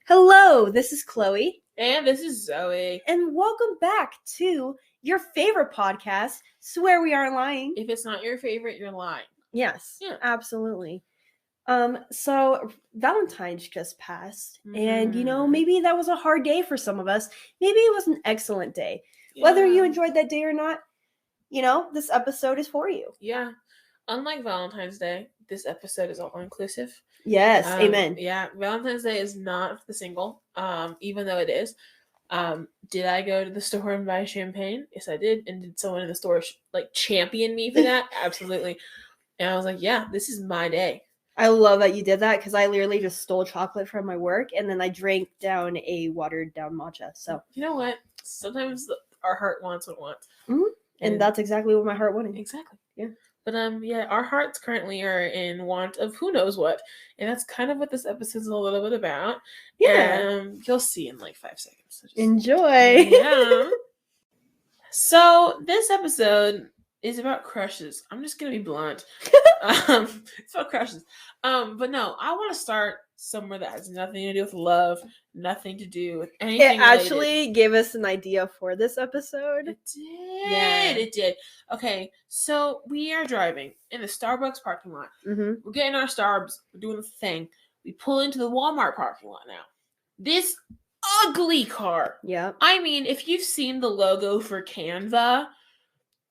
Hello, this is Chloe. And this is Zoe. And welcome back to your favorite podcast, Swear We Aren't Lying. If it's not your favorite, you're lying. Yes, Yeah. Absolutely. So Valentine's just passed, and maybe that was a hard day for some of us. Maybe it was an excellent day. Yeah. Whether you enjoyed that day or not, this episode is for you. Yeah. Unlike Valentine's Day, this episode is all inclusive. Yes, amen. Yeah, Valentine's Day is not for the single, even though it is. Did I go to the store and buy champagne? Yes, I did. And did someone in the store champion me for that? Absolutely. And I was like, yeah, this is my day. I love that you did that because I literally just stole chocolate from my work and then I drank down a watered down matcha. So you know what? Sometimes our heart wants what it wants. Mm-hmm. And that's exactly what my heart wanted. Exactly. Yeah. But our hearts currently are in want of who knows what, and that's kind of what this episode's a little bit about. Yeah, you'll see in 5 seconds. So enjoy. Yeah. So this episode is about crushes. I'm just gonna be blunt. It's about crushes. But no, I want to start somewhere that has nothing to do with love, nothing to do with anything. It actually gave us an idea for this episode. It did. Yeah. It did. Okay, so we are driving in the Starbucks parking lot. Mm-hmm. We're getting our Starbs. We're doing the thing. We pull into the Walmart parking lot now. This ugly car. Yeah. I mean, if you've seen the logo for Canva,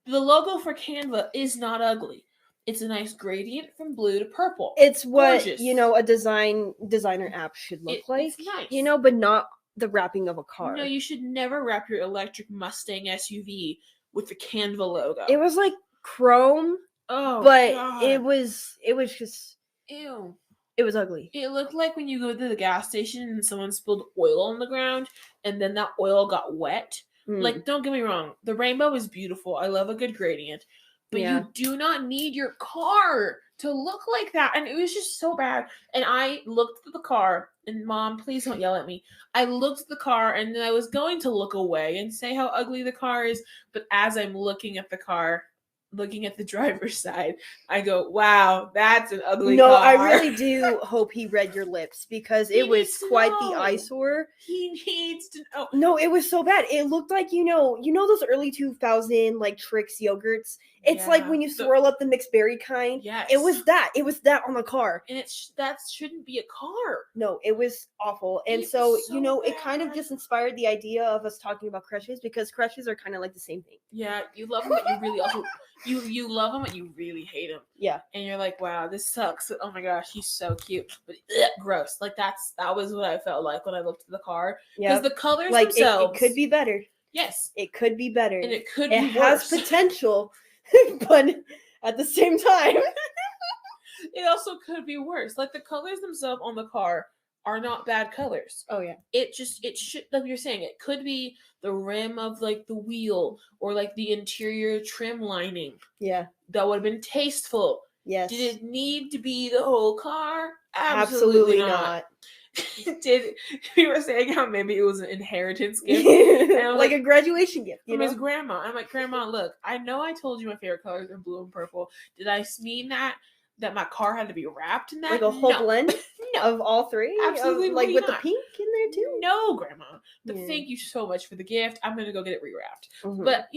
the logo for Canva is not ugly. It's a nice gradient from blue to purple. It's what, gorgeous. A designer app should look like. It's nice. But not the wrapping of a car. No, you should never wrap your electric Mustang SUV with the Canva logo. It was like chrome. Oh, but God. it was just ew. It was ugly. It looked like when you go to the gas station and someone spilled oil on the ground and then that oil got wet. Don't get me wrong. The rainbow is beautiful. I love a good gradient. But you do not need your car to look like that. And it was just so bad. And I looked at the car, and Mom, please don't yell at me. I looked at the car, and then I was going to look away and say how ugly the car is. But as I'm looking at the car, looking at the driver's side, I go, wow, that's an ugly car. No, I really do hope he read your lips because it was quite the eyesore. He needs to know. No, it was so bad. It looked like, those early 2000 Trix yogurts. It's like when you swirl up the mixed berry kind. Yes. It was that. It was that on the car. And that shouldn't be a car. No, it was awful. And so it kind of just inspired the idea of us talking about crushes because crushes are kind of like the same thing. Yeah, you love them, but you really also you love him, but you really hate him. Yeah. And you're like, wow, this sucks. Oh my gosh, he's so cute, but gross. That was what I felt like when I looked at the car. Yeah. Because the colors themselves, it could be better. Yes. It could be better. And it could be worse. It has potential, but at the same time, it also could be worse. The colors themselves on the car are not bad colors. Oh yeah. It should, like you're saying, it could be the rim of the wheel or the interior trim lining. Yeah. That would have been tasteful. Yes. Did it need to be the whole car? Absolutely not. We were saying how maybe it was an inheritance gift. And like a graduation gift. From his grandma. I'm like, Grandma, look, I know I told you my favorite colors are blue and purple. Did I mean that my car had to be wrapped in that? Like a whole blend of all three? Absolutely. With the pink in there too? No, Grandma. But thank you so much for the gift. I'm going to go get it rewrapped. Mm-hmm. But,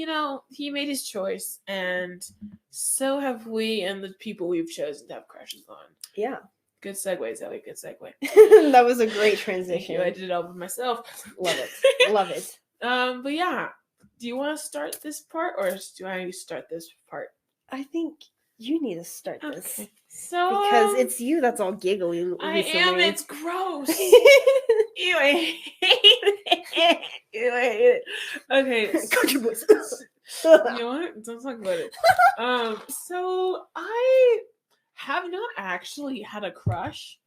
he made his choice. And so have we and the people we've chosen to have crushes on. Yeah. Good segue, Zoe. Good segue. That was a great transition. I did it all by myself. Love it. Love it. But yeah. Do you want to start this part or do I start this part? I think you need to start this. Okay. So because it's you that's all giggly recently. I am. It's gross. Ew, I hate it. Ew, I hate it. Okay. Country boys. You know what? Don't talk about it. So I have not actually had a crush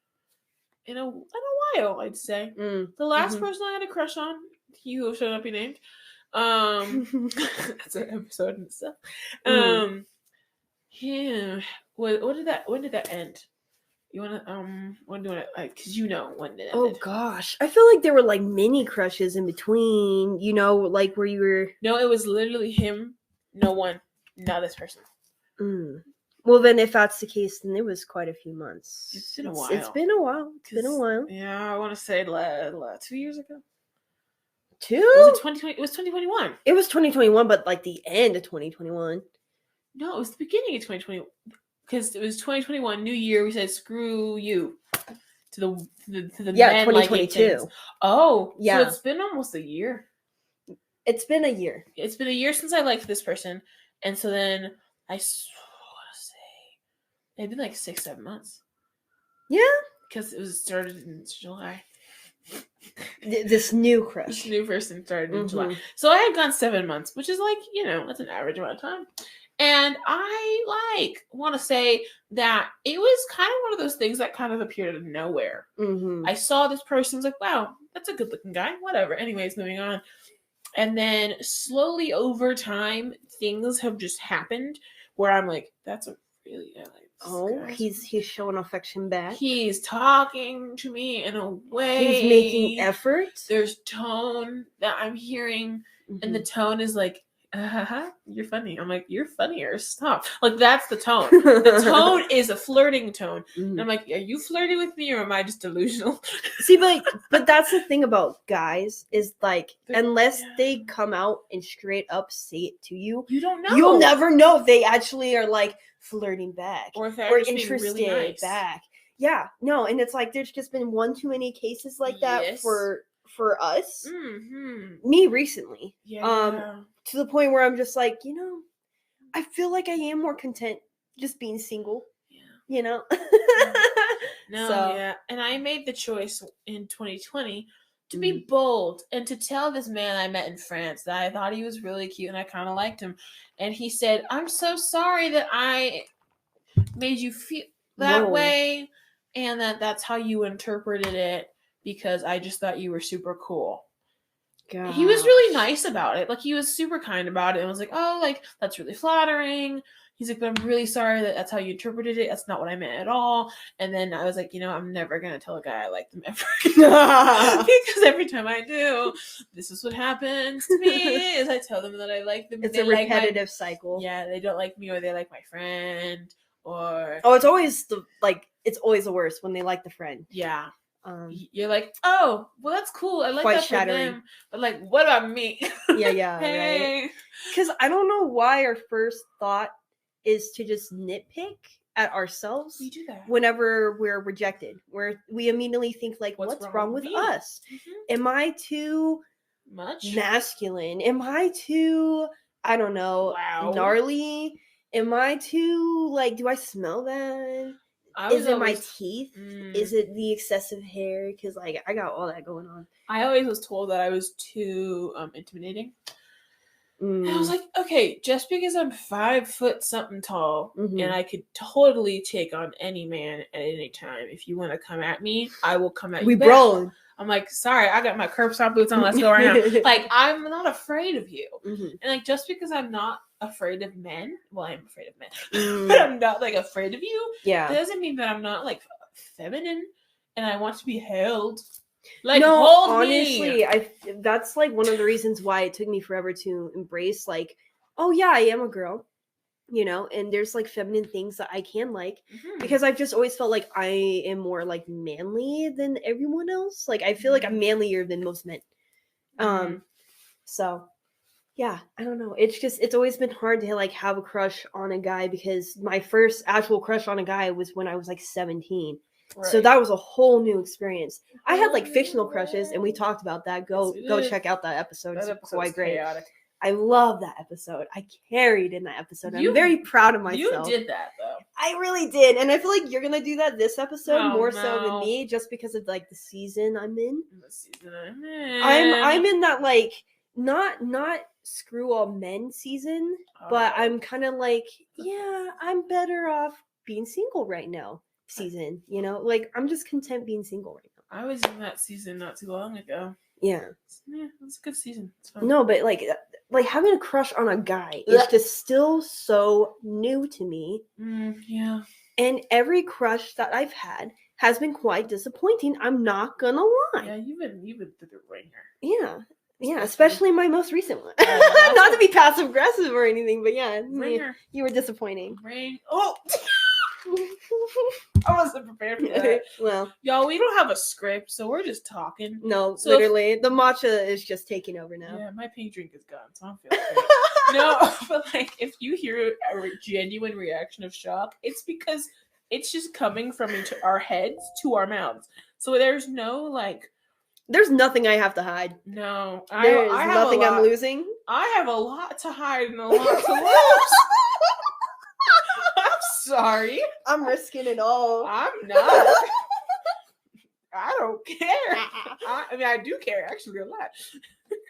in a while, I'd say. The last person I had a crush on, he who shall not be named. That's an episode and stuff. Yeah. When did that end? You wanna when do you wanna because when it ended. Oh gosh. I feel like there were mini crushes in between, where you were. No, it was literally him, no one, not this person. Well, then if that's the case, then it was quite a few months. It's been a while. It's been a while. It's been a while. Yeah, I want to say 2 years ago. 2? Was it 2020? It was 2021. It was 2021, but like the end of 2021. No, it was the beginning of 2020. Because it was 2021, New Year. We said screw you to the Yeah, men 2022. Oh, yeah. So it's been almost a year. It's been a year. It's been a year since I liked this person, and so then I want to say it'd been like 6-7 months. Yeah, because it was started in July. This new crush. This new person started in July. So I had gone 7 months, which is like, that's an average amount of time. And I want to say that it was kind of one of those things that kind of appeared out of nowhere. I saw this person, was like, wow, that's a good looking guy. Whatever. Anyways, moving on. And then slowly over time, things have just happened where I'm like, that's a really, I like this guy. He's showing affection back. He's talking to me in a way. He's making effort. There's tone that I'm hearing, and the tone is like, you're funny. I'm like, you're funnier. Stop. Like, that's the tone. The tone is a flirting tone. And I'm like, are you flirting with me or am I just delusional? See, but that's the thing about guys is like, unless they come out and straight up say it to you, you don't know. You'll never know if they actually are like flirting back or if they're interested really nice. back. Yeah, no, and it's like there's just been one too many cases like that for us. Me recently. Yeah. To the point where I'm just like, I feel like I am more content just being single. Yeah. Yeah. And I made the choice in 2020 to be bold and to tell this man I met in France that I thought he was really cute and I kind of liked him. And he said, I'm so sorry that I made you feel that way and that's how you interpreted it because I just thought you were super cool. Gosh. He was really nice about it. Like, he was super kind about it and was like, oh, like, that's really flattering. He's like, but I'm really sorry that that's how you interpreted it. That's not what I meant at all. And then I was like, I'm never going to tell a guy I like them ever again. Because every time I do, this is what happens to me, is I tell them that I like them. It's a repetitive cycle. Yeah, they don't like me or they like my friend or... Oh, it's always the worst when they like the friend. Yeah. You're like, oh, well, that's cool. I like that for them. But like, what about me? Yeah, hey. Right. Because I don't know why our first thought is to just nitpick at ourselves. We do that whenever we're rejected. Where we immediately think like, what's wrong with us? Am I too much masculine? Am I too, I don't know, gnarly? Am I too like? Do I smell bad? Is it my teeth? Is it the excessive hair? Because like I got all that going on. I always was told that I was too intimidating. And I was like, okay, just because I'm 5 foot something tall and I could totally take on any man at any time. If you want to come at me, I will come at you. We brawling. I'm like, sorry, I got my curb stop boots on. Let's go right now. Like, I'm not afraid of you. And like, just because I'm not afraid of men, well, I'm afraid of men, but I'm not like afraid of you. Yeah, that doesn't mean that I'm not like feminine and I want to be held. Like, no, hold honestly, me. That's like one of the reasons why it took me forever to embrace like, oh yeah, I am a girl, and there's like feminine things that I can like because I've just always felt like I am more like manly than everyone else. Like I feel like I'm manlier than most men. So yeah, I don't know. It's always been hard to like have a crush on a guy because my first actual crush on a guy was when I was like 17. Right. So that was a whole new experience. I had like fictional crushes, and we talked about that. Go check out that episode. It's quite great. Chaotic. I love that episode. I carried in that episode. I'm very proud of myself. You did that though. I really did, and I feel like you're gonna do that this episode more so than me, just because of like the season I'm in. I'm in that like not screw all men season, but I'm kind of like, yeah, I'm better off being single right now. Season, like I'm just content being single right now. I was in that season not too long ago. Yeah, it's a good season. It's fun. No, but like having a crush on a guy is just still so new to me. Yeah, and every crush that I've had has been quite disappointing. I'm not gonna lie. Yeah, you've been through the ringer. Yeah, Yeah, especially my most recent one. Not to be passive aggressive or anything, but yeah, you were disappointing. Oh, I wasn't prepared for that. Well, y'all, we don't have a script, so we're just talking. No, so literally, the matcha is just taking over now. Yeah, my pink drink is gone, so I'm feeling great. No, but like, if you hear a genuine reaction of shock, it's because it's just coming from our heads to our mouths. So there's no like. There's nothing I have to hide. No, there's nothing I'm losing. I have a lot to hide and a lot to lose. I'm sorry. I'm risking it all. I'm not. I don't care. I mean, I do care actually a lot.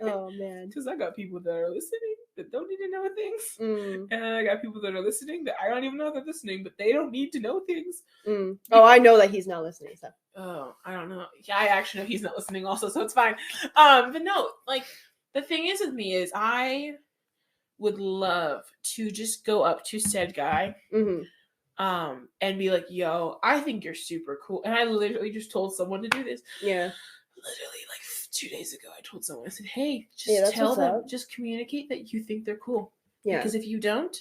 Oh man, because I got people that are listening that don't need to know things, and I got people that are listening that I don't even know they're listening, but they don't need to know things. Oh, I know that he's not listening. So. Oh, I don't know. Yeah, I actually know he's not listening also, so it's fine. But no, like the thing is with me is I would love to just go up to said guy. And be like, yo, I think you're super cool. And I literally just told someone to do this. Yeah. Literally, like 2 days ago, I told someone, I said, hey, just tell them, just communicate that you think they're cool. Yeah. Because if you don't,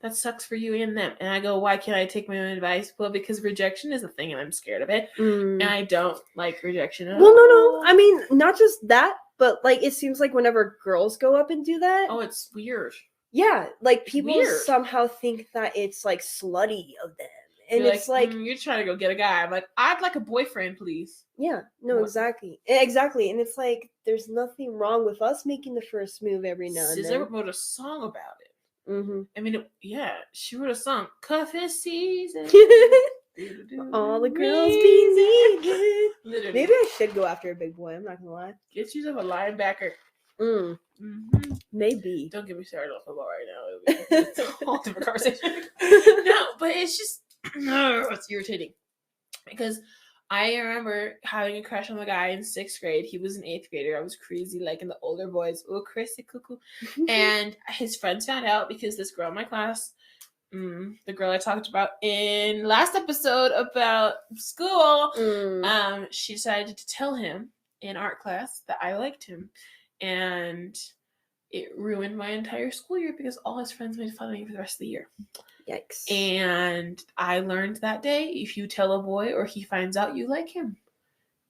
that sucks for you and them. And I go, why can't I take my own advice? Well, because rejection is a thing and I'm scared of it. And I don't like rejection at all. Well, no. I mean, not just that, but like it seems like whenever girls go up and do that. Oh, it's weird. Yeah, like people somehow think that it's like slutty of them. And you're it's like you're trying to go get a guy. I'm like, I'd like a boyfriend, please. Yeah, no, exactly. And it's like there's nothing wrong with us making the first move every now and then. SZA wrote a song about it. I mean, she wrote a song. Cuffing season. All the girls be needed. Literally. Maybe I should go after a big boy. I'm not gonna lie. Get yourself a linebacker. Maybe. Don't get me started on football right now. It's a whole different conversation. No, but it's just it's irritating because I remember having a crush on the guy in 6th grade. He was an 8th grader. I was crazy, like in the older boys. Oh, crazy, cuckoo. And his friends found out because this girl in my class, the girl I talked about in last episode about school, she decided to tell him in art class that I liked him. And it ruined my entire school year because all his friends made fun of me for the rest of the year. Yikes. And I learned that day, if you tell a boy or he finds out you like him,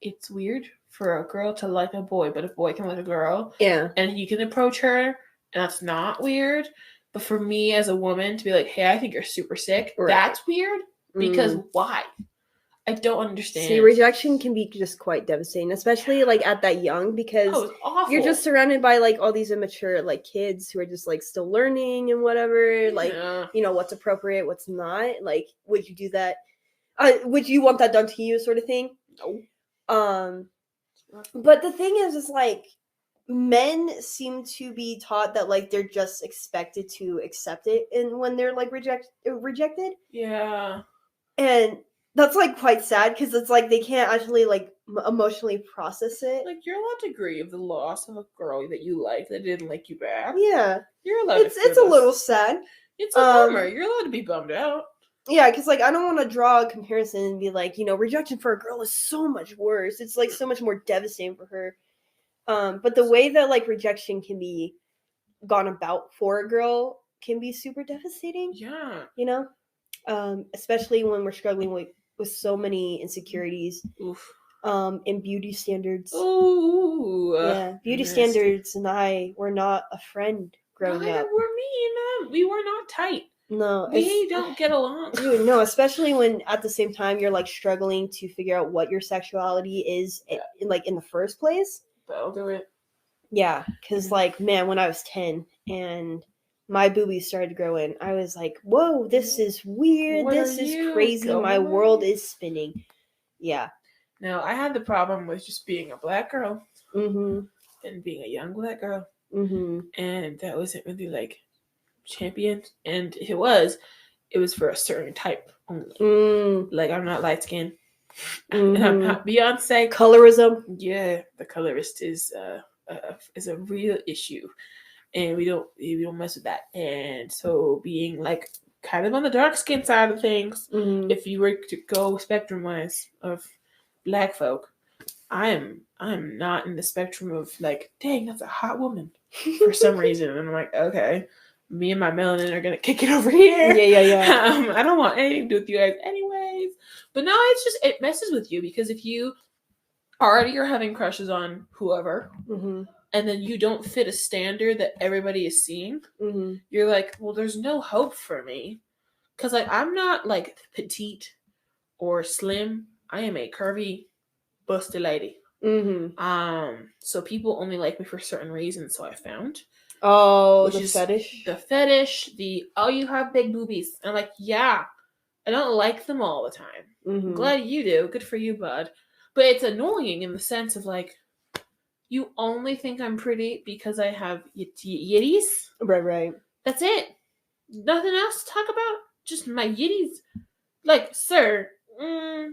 it's weird for a girl to like a boy, but a boy can like a girl. Yeah. And he can approach her, and that's not weird. But for me as a woman to be like, hey, I think you're super sick, that's weird. Because why? I don't understand. See, rejection can be just quite devastating, especially like at that young, because it's awful. You're just surrounded by like all these immature like kids who are just like still learning and whatever, like you know what's appropriate, what's not. Like, would you do that? Would you want that done to you, sort of thing? No. But the thing is like men seem to be taught that like they're just expected to accept it, and when they're like rejected. Yeah. And that's like quite sad because it's like they can't actually like emotionally process it. Like you're allowed to grieve the loss of a girl that you like that didn't like you back. Yeah, you're allowed. It's a little sad. It's a bummer. You're allowed to be bummed out. Yeah, because like I don't want to draw a comparison and be like, you know, rejection for a girl is so much worse. It's like so much more devastating for her. But the way that like rejection can be gone about for a girl can be super devastating. Yeah, you know, especially when we're struggling with so many insecurities. Oof. And beauty standards. Ooh. Yeah, beauty standards and I were not a friend growing up. Were me and them. We were not tight. No. We don't get along. Dude, no, especially when at the same time you're like struggling to figure out what your sexuality is in the first place. That'll do it. Yeah, because like, man, when I was 10 and my boobies started to grow in, I was like, whoa, this is weird. This is crazy. My world is spinning. Yeah. Now, I had the problem with just being a black girl and being a young black girl. And that wasn't really like champion. And it was for a certain type only. Like, I'm not light skinned. And I'm not Beyonce. Colorism. Yeah, the colorist is a real issue. And we don't mess with that. And so being like kind of on the dark skin side of things, if you were to go spectrum wise of black folk, I'm not in the spectrum of like, dang, that's a hot woman for some reason. And I'm like, okay, me and my melanin are gonna kick it over here. Yeah. I don't want anything to do with you guys anyways. But no, it's just, it messes with you because if you already are having crushes on whoever, Mm-hmm. and then you don't fit a standard that everybody is seeing, Mm-hmm. you're like, well, there's no hope for me. Because like I'm not like petite or slim. I am a curvy, busty lady. Mm-hmm. So people only like me for certain reasons. So I found, Oh, which the is fetish. the fetish. Oh, you have big boobies. And I'm like, yeah, I don't like them all the time. Mm-hmm. I'm glad you do. Good for you, bud. But it's annoying in the sense of like, you only think I'm pretty because I have yitties. Right. That's it. Nothing else to talk about. Just my yitties. Like, sir,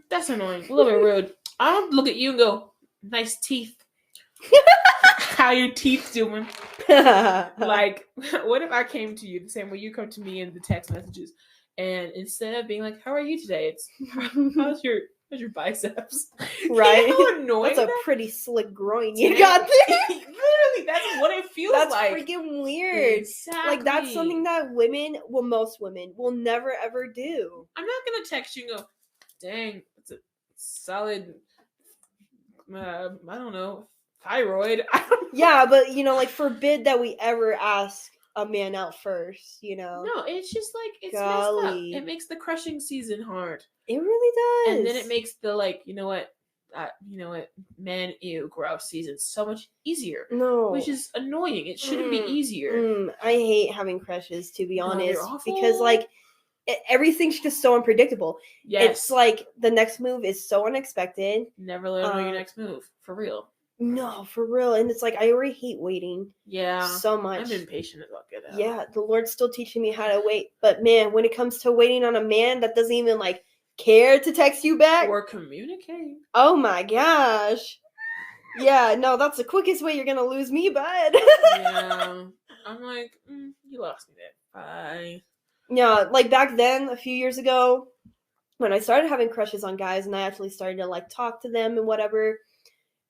that's annoying. A little bit rude. I don't look at you and go, nice teeth. How your teeth doing? Like, what if I came to you the same way you come to me in the text messages, and instead of being like, "How are you today?" It's how's your biceps? Right. How annoying! That's a pretty slick groin you got there. Literally, that's what it feels that's like. That's freaking weird. Exactly. Like that's something that most women will never ever do. I'm not gonna text you and go, "Dang, it's a solid." I don't know, thyroid. Yeah, but like forbid that we ever ask a man out first, No, it's just like it's Golly. messed up. It makes the crushing season hard. It really does. And then it makes the like, you know what, men, ew, gross season so much easier. No. Which is annoying. It shouldn't be easier. I hate having crushes, to be honest. Awful. Because like everything's just so unpredictable. Yes. It's like the next move is so unexpected. Never let them know your next move. For real. No, for real. And it's like I already hate waiting. Yeah. So much. I'm impatient as well. Yeah, the Lord's still teaching me how to wait. But man, when it comes to waiting on a man that doesn't even like care to text you back or communicate. Oh my gosh. Yeah, no, that's the quickest way you're gonna lose me, bud. Yeah. I'm like, you lost me there. Bye. Yeah, like back then, a few years ago, when I started having crushes on guys and I actually started to like talk to them and whatever,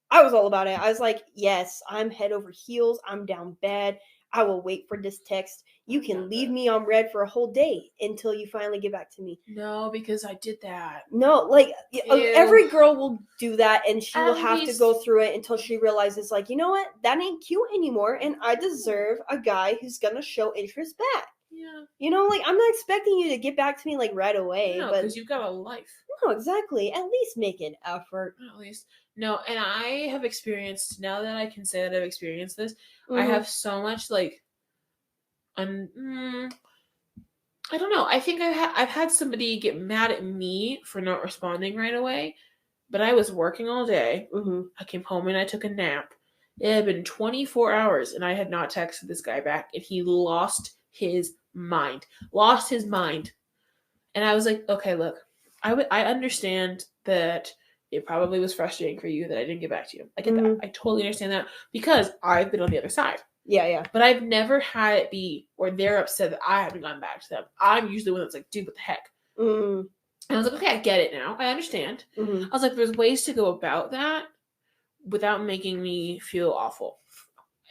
I was all about it. I was like, yes, I'm head over heels. I'm down bad. I will wait for this text. You can leave me on red for a whole day until you finally get back to me. No, because I did that. No, like every girl will do that and she will have to go through it until she realizes like, you know what? That ain't cute anymore and I deserve a guy who's going to show interest back. Yeah. Like I'm not expecting you to get back to me like right away. No, because you've got a life. No, exactly. At least make an effort. At least. No, and I have experienced, now that I can say that I've experienced this, I have so much like, I don't know. I think I've had somebody get mad at me for not responding right away, but I was working all day. I came home and I took a nap. It had been 24 hours and I had not texted this guy back, and he lost his mind. And I was like, okay, look, I understand that it probably was frustrating for you that I didn't get back to you. I get that. I totally understand that because I've been on the other side. Yeah. But I've never had it be where they're upset that I haven't gone back to them. I'm usually the one that's like, dude, what the heck? And I was like, okay, I get it now. I understand. I was like, there's ways to go about that without making me feel awful.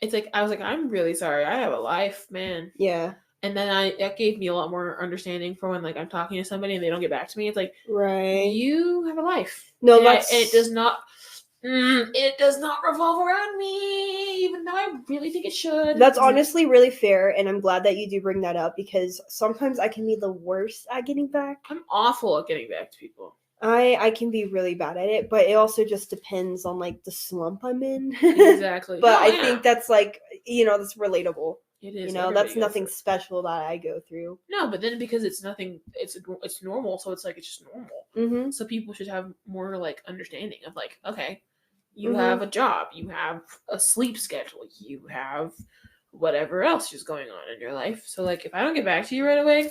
It's like, I was like, I'm really sorry. I have a life, man. Yeah. And then that gave me a lot more understanding for when like I'm talking to somebody and they don't get back to me. It's like, right, you have a life. No, and that's it does not. It does not revolve around me, even though I really think it should. That's honestly really fair, and I'm glad that you do bring that up because sometimes I can be the worst at getting back. I'm awful at getting back to people. I can be really bad at it, but it also just depends on like the slump I'm in. Exactly. But I think that's like, that's relatable. It is. That's nothing special that I go through. No, but then because it's nothing, it's normal, so it's like it's just normal. So people should have more like understanding of like, okay, you have a job, you have a sleep schedule, you have whatever else is going on in your life. So like, if I don't get back to you right away,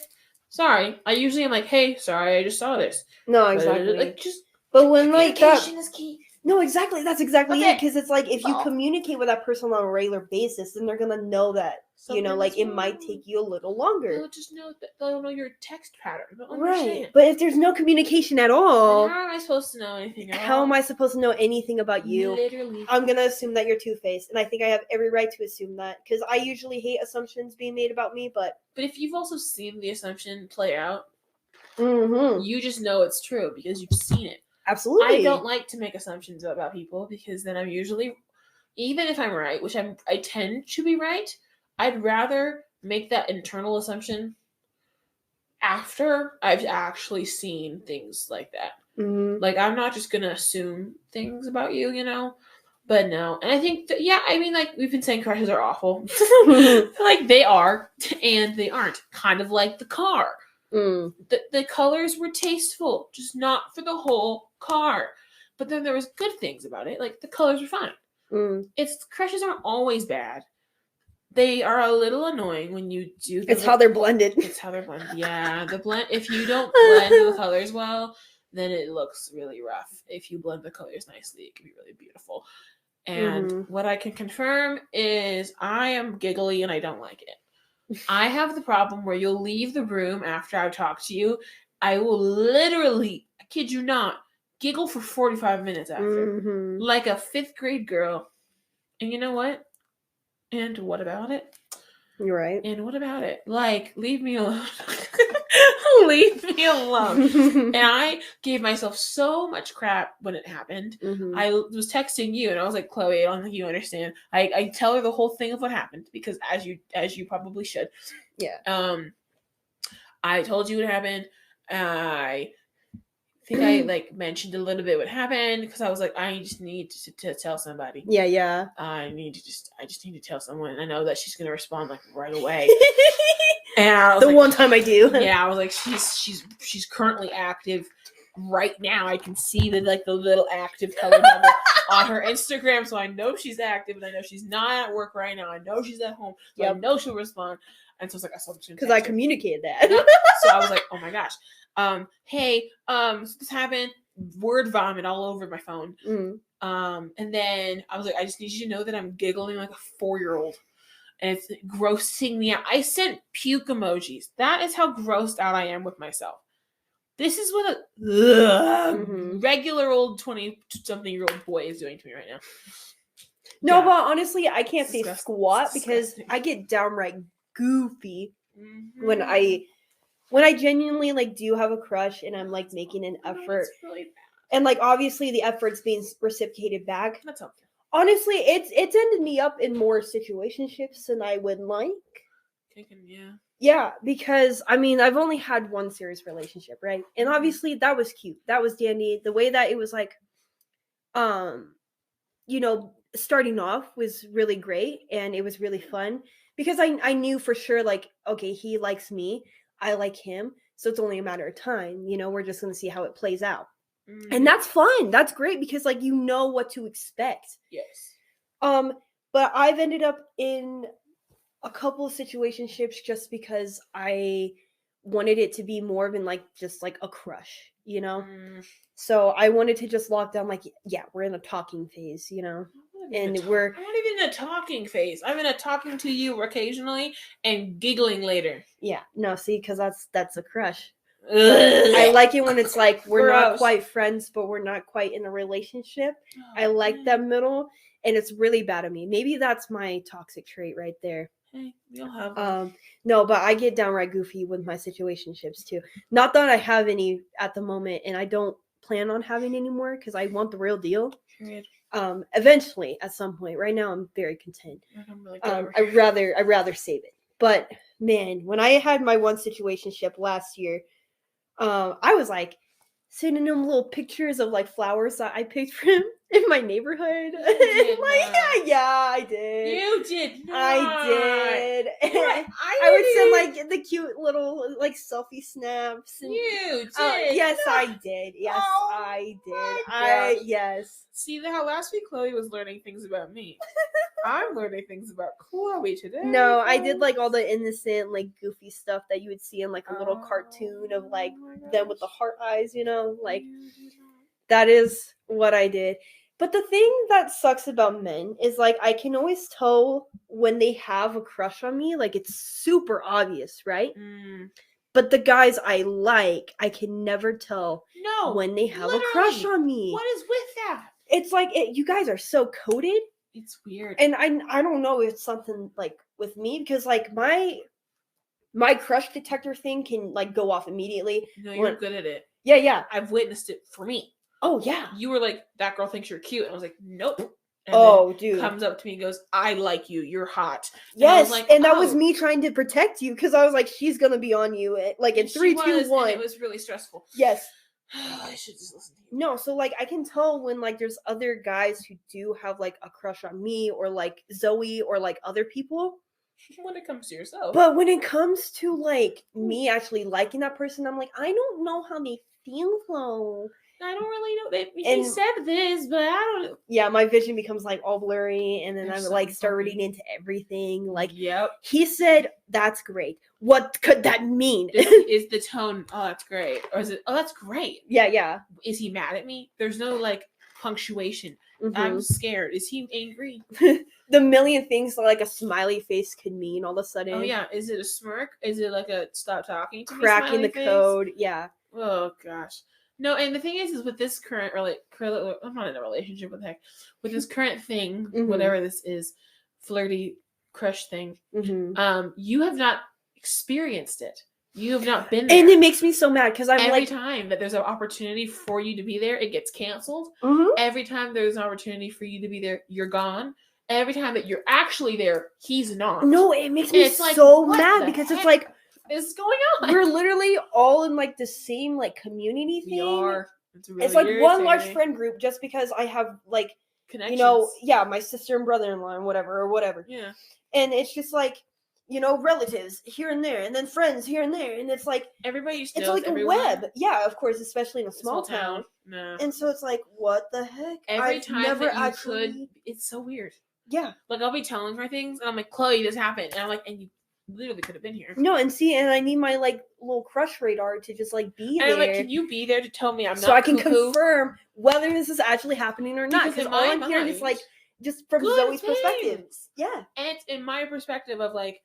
sorry. I usually am like, hey, sorry, I just saw this. No, exactly. But, like, just but when like that, is key. No, exactly. That's exactly That's it. Because it's like if you Well- communicate with that person on a regular basis, then they're gonna know that Something's it might wrong. take you a little longer. They'll just know that they'll know your text pattern. They'll Right. understand. But if there's no communication at all, Then how am I supposed to know anything at how all? am I supposed to know anything about you? Literally. I'm gonna assume that you're two-faced, and I think I have every right to assume that because I usually hate assumptions being made about me. But if you've also seen the assumption play out, mm-hmm. you just know it's true because you've seen it. Absolutely. I don't like to make assumptions about people because then I'm usually, even if I'm right, which I tend to be right, I'd rather make that internal assumption after I've actually seen things like that. Mm-hmm. Like, I'm not just gonna assume things about you, But no. And I think that, like we've been saying crushes are awful. Like they are and they aren't. Kind of like the car. The colors were tasteful, just not for the whole car. But then there was good things about it. Like the colors were fine. Crushes aren't always bad. They are a little annoying when you do. It's how they're blended. It's how they're blended. Yeah, the blend. If you don't blend the colors well, then it looks really rough. If you blend the colors nicely, it can be really beautiful. And what I can confirm is I am giggly and I don't like it. I have the problem where you'll leave the room after I've talked to you. I will literally, I kid you not, giggle for 45 minutes after. Like a 5th grade girl. And you know what? And what about it? You're right. And what about it? Like, leave me alone. Leave me alone. And I gave myself so much crap when it happened. I was texting you and I was like, Chloe, I don't think you understand. I tell her the whole thing of what happened because as you probably should. Yeah. I told you what happened. I think I mentioned a little bit what happened because I was like, I just need to tell somebody. Yeah. I just need to tell someone. And I know that she's gonna respond like right away. And the one time I do. Yeah, I was like, she's currently active right now. I can see the little active color bubble on her Instagram, so I know she's active, and I know she's not at work right now. I know she's at home, so I know she'll respond. And so it's like I saw because I communicated that. So I was like, oh my gosh, hey, so this happened. Word vomit all over my phone. And then I was like, I just need you to know that I'm giggling like a 4-year-old. And it's grossing me out. I sent puke emojis. That is how grossed out I am with myself. This is what a regular old 20-something-year-old boy is doing to me right now. No, but honestly, I can't say disgusting. squat because I get downright goofy when I genuinely do have a crush and I'm making an effort. Really bad. And obviously the effort's being reciprocated back. That's okay. Honestly, it's ended me up in more situationships than I would like. Yeah, because I've only had one serious relationship, right? And obviously that was cute. That was dandy. The way that it was starting off was really great and it was really fun because I knew for sure okay, he likes me, I like him, so it's only a matter of time. We're just going to see how it plays out. And that's fun. That's great because you know what to expect. Yes. But I've ended up in a couple of situationships just because I wanted it to be more than just a crush, So I wanted to just lock down we're in a talking phase, and I'm not even in a talking phase. I'm in a talking to you occasionally and giggling later. Yeah, no, see, because that's a crush. I like it when it's we're not quite friends, but we're not quite in a relationship. I like that middle, and it's really bad of me. Maybe that's my toxic trait right there. Hey, you'll have one. No, but I get downright goofy with my situationships too. Not that I have any at the moment, and I don't plan on having any more because I want the real deal. Period. Eventually, at some point. Right now, I'm very content. I'd rather save it. But man, when I had my one situationship last year, I was sending him little pictures of flowers that I picked for him in my neighborhood. Yeah, I did. You did not. I did. I would send the cute little selfie snaps. And, you did. Yes, I did. Yes, I did. Yes. See how last week Chloe was learning things about me. I'm learning things about Chloe today. No, I did all the innocent, goofy stuff that you would see in a little cartoon of them with the heart eyes, That is what I did. But the thing that sucks about men is, like, I can always tell when they have a crush on me. Like, it's super obvious, right? But the guys I like, I can never tell when they have a crush on me. What is with that? It's like, you guys are so coded. It's weird. And I don't know if it's something, like, with me, because, like, my crush detector thing can, like, go off immediately. No, you're good at it. Yeah. I've witnessed it for me. Oh, yeah. You were like, that girl thinks you're cute. And I was like, nope. And dude. Comes up to me and goes, I like you. You're hot. Yes, and that was me trying to protect you, because I was like, she's going to be on you, like, in 3, 2, 1. And it was really stressful. Yes. I should just listen to you. No, so, like, I can tell when, like, there's other guys who do have, like, a crush on me, or, like, Zoe, or, like, other people. When it comes to yourself. But when it comes to, like, me actually liking that person, I'm like, I don't know how they feel, though. I don't really know. He said this, but I don't know. Yeah, my vision becomes, like, all blurry, and then I'm like start reading into everything. Like, yep. He said, that's great. What could that mean? Is the tone, oh, that's great. Or is it, oh, that's great. Yeah. Is he mad at me? There's no, like, punctuation. Mm-hmm. I'm scared. Is he angry? The million things that, like, a smiley face could mean all of a sudden. Oh, yeah. Is it a smirk? Is it, like, a stop talking to me cracking the face? code? Yeah. Oh, gosh. No, and the thing is with this current, I'm not in a relationship with this current thing, mm-hmm. whatever this is, flirty crush thing, mm-hmm. You have not experienced it. You have not been there. And it makes me so mad, because I'm every time that there's an opportunity for you to be there, it gets canceled. Mm-hmm. Every time there's an opportunity for you to be there, you're gone. Every time that you're actually there, he's not. No, it makes me so mad, because it's like, is going on? We're literally all in, like, the same, like, community thing. We are. It's like one large friend group, just because I have, like, connections. My sister and brother-in-law and whatever. Yeah. And it's just like, relatives here and there, and then friends here and there, and it's like everybody still. It's like everyone. A web. Yeah, of course, especially in a small town. No. And so it's like, what the heck? Every time that you could, it's so weird. Yeah. Like, I'll be telling her things, and I'm like, Chloe, this happened. And I'm like, and you literally could have been here. No, and I need my, like, little crush radar to just, like, be there. And I'm like, can you be there to tell me I'm not so I can confirm whether this is actually happening or not? Because all I'm hearing is, like, just from Zoe's perspective. Yeah. And in my perspective of, like,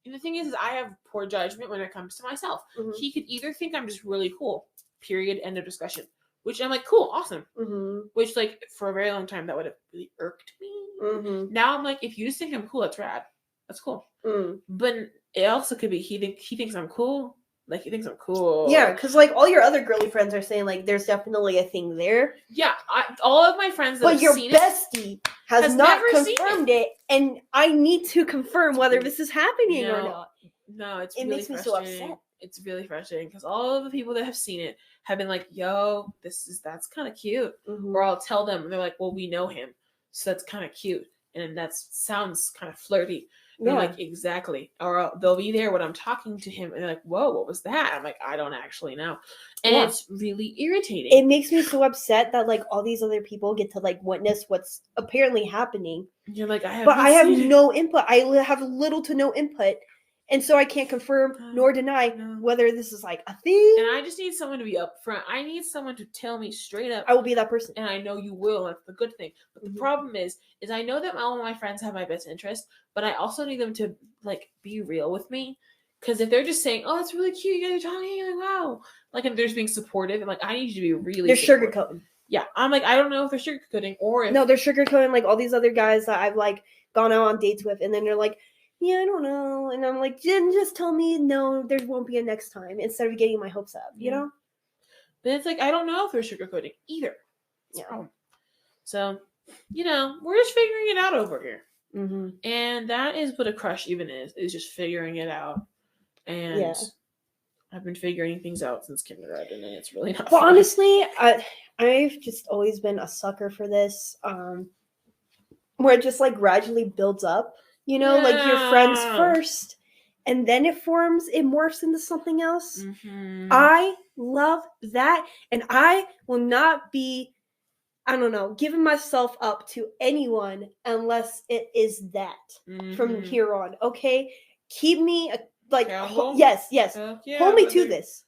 and the thing is I have poor judgment when it comes to myself. Mm-hmm. He could either think I'm just really cool, period, end of discussion. Which I'm like, cool, awesome. Mm-hmm. Which, like, for a very long time, that would have really irked me. Mm-hmm. Now I'm like, if you just think I'm cool, that's rad. That's cool. Mm. But it also could be he thinks I'm cool. Like, he thinks I'm cool. Yeah, because, like, all your other girly friends are saying, like, there's definitely a thing there. Yeah, all of my friends that have seen it. But your bestie has not confirmed it, and I need to confirm whether this is happening or not. No, it really makes me so upset. It's really frustrating, because all of the people that have seen it have been like, yo, that's kind of cute. Mm-hmm. Or I'll tell them, and they're like, well, we know him, so that's kind of cute. And that sounds kind of flirty. Yeah. I'm like, exactly. Or they'll be there when I'm talking to him, and they're like, whoa, what was that? I'm like, I don't actually know. And it's really irritating. It makes me so upset that, like, all these other people get to, like, witness what's apparently happening. You're like, I have no input. I have little to no input. And so I can't confirm nor deny whether this is, like, a thing. And I just need someone to be upfront. I need someone to tell me straight up. I will be that person. And I know you will. That's the good thing. But the problem is I know that all of my friends have my best interest, but I also need them to, like, be real with me. Because if they're just saying, oh, that's really cute, you guys are talking, like, wow. Like, if they're just being supportive, and, like, I need you to be really They're sugarcoating. Yeah. I'm like, I don't know if they're sugarcoating or if... No, they're sugarcoating, like, all these other guys that I've, like, gone out on dates with, and then they're like, yeah, I don't know. And I'm like, just tell me no, there won't be a next time, instead of getting my hopes up, you know? But it's like, I don't know if they're sugarcoating either. Yeah. So, we're just figuring it out over here. Mm-hmm. And that is what a crush even is just figuring it out. And I've been figuring things out since kindergarten, and it's really not fun. Honestly, I've just always been a sucker for this, where it just, like, gradually builds up. Like, your friends first, and then it morphs into something else. Mm-hmm. I love that, and I will not be, giving myself up to anyone unless it is that from here on, okay? Keep me, yes. Hold me to this.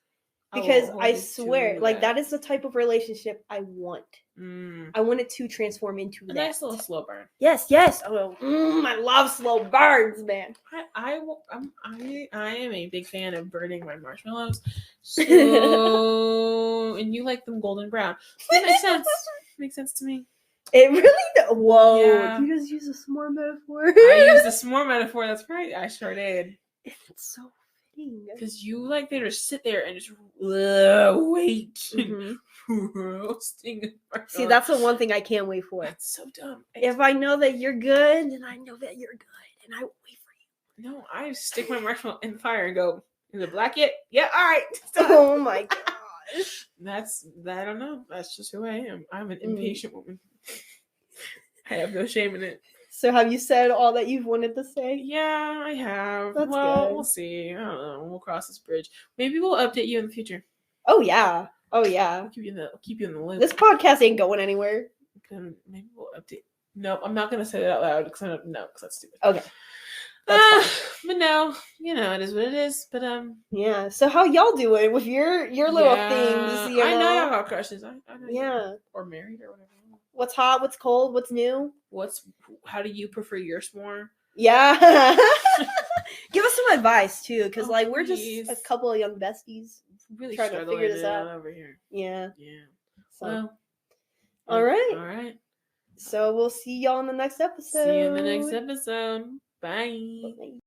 Because will I hold you swear, to like that is the type of relationship I want. Mm. I want it to transform into A that. nice little slow burn. Yes. Oh, I love slow burns, man. I am a big fan of burning my marshmallows. So and you like them golden brown. So that makes sense. Makes sense to me. It really does. Whoa. Yeah. You just use a s'more metaphor. I used a s'more metaphor. That's right. I sure did. It's so fitting. Because you like to just sit there and just wait. Mm-hmm. Roasting. See, that's the one thing I can't wait for. That's so dumb. If I know that you're good, then I know that you're good, and I wait for you. No, I stick my marshmallow in the fire and go, is it black yet? Yeah, all right. Oh my gosh. I don't know. That's just who I am. I'm an impatient woman. I have no shame in it. So have you said all that you've wanted to say? Yeah, I have. That's well, good. We'll see. I don't know. We'll cross this bridge. Maybe we'll update you in the future. Oh yeah. I'll keep you in the loop. This podcast ain't going anywhere. Maybe we'll update. Nope, I'm not gonna say that out loud because that's stupid. Okay. That's fine. But no, it is what it is. But yeah. So how y'all doing with your little things? I know y'all got crushes. I know. Yeah. Or married or whatever. What's hot? What's cold? What's new? How do you prefer your s'more? Yeah. Give us some advice too, because we're just a couple of young besties really trying to figure this out over here. Yeah. So. Well, all right. All right. So we'll see y'all in the next episode. See you in the next episode. Bye. Bye.